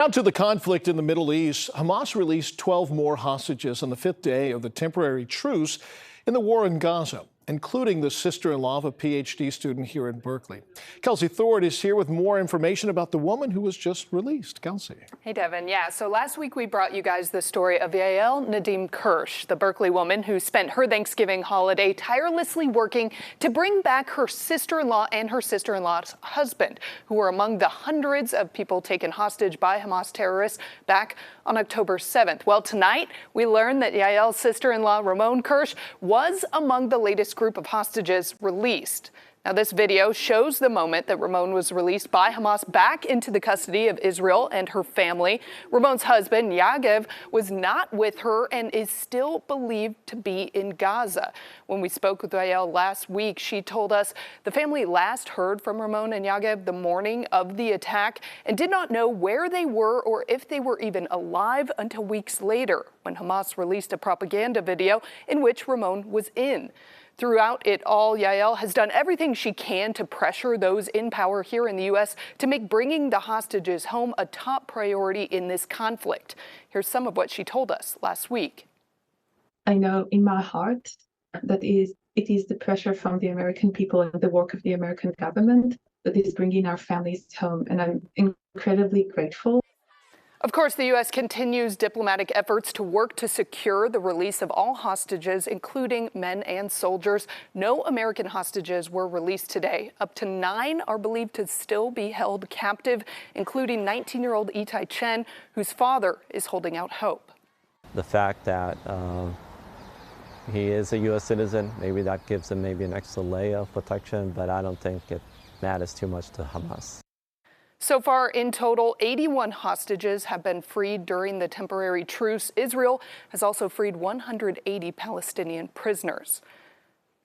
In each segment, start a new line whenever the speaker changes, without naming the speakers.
Now to the conflict in the Middle East. Hamas released 12 more hostages on the fifth day of the temporary truce in the war in Gaza, including the sister-in-law of a Ph.D. student here in Berkeley. Kelsi Thorud is here with more information about the woman who was just released. Kelsi.
Hey, Devin. Yeah, so last week we brought you guys the story of Yael Nadim Kirsch, the Berkeley woman who spent her Thanksgiving holiday tirelessly working to bring back her sister-in-law and her sister-in-law's husband, who were among the hundreds of people taken hostage by Hamas terrorists back on October 7th. Well, tonight we learned that Yael's sister-in-law, Ramon Kirsch, was among the latest group of hostages released. Now, this video shows the moment that Ramon was released by Hamas back into the custody of Israel and her family. Ramon's husband, Yagev, was not with her and is still believed to be in Gaza. When we spoke with Yael last week, she told us the family last heard from Ramon and Yagev the morning of the attack and did not know where they were or if they were even alive until weeks later, when Hamas released a propaganda video in which Ramon was in. Throughout it all, Yael has done everything she can to pressure those in power here in the U.S. to make bringing the hostages home a top priority in this conflict. Here's some of what she told us last week.
I know in my heart that it is the pressure from the American people and the work of the American government that is bringing our families home, and I'm incredibly grateful.
Of course, the U.S. continues diplomatic efforts to work to secure the release of all hostages, including men and soldiers. No American hostages were released today. Up to 9 are believed to still be held captive, including 19-year-old Itai Chen, whose father is holding out hope.
The fact that he is a U.S. citizen, maybe that gives him maybe an extra layer of protection, but I don't think it matters too much to Hamas.
So far, in total, 81 hostages have been freed during the temporary truce. Israel has also freed 180 Palestinian prisoners.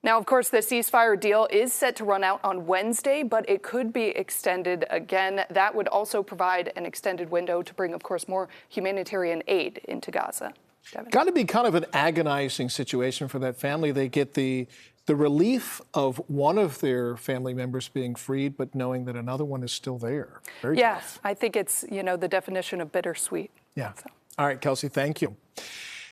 Now, of course, the ceasefire deal is set to run out on Wednesday, but it could be extended again. That would also provide an extended window to bring, of course, more humanitarian aid into Gaza.
Got to be kind of an agonizing situation for that family. They get the relief of one of their family members being freed, but knowing that another one is still there. Very tough.
I think it's, the definition of bittersweet.
Yeah. So. All right, Kelsi, thank you.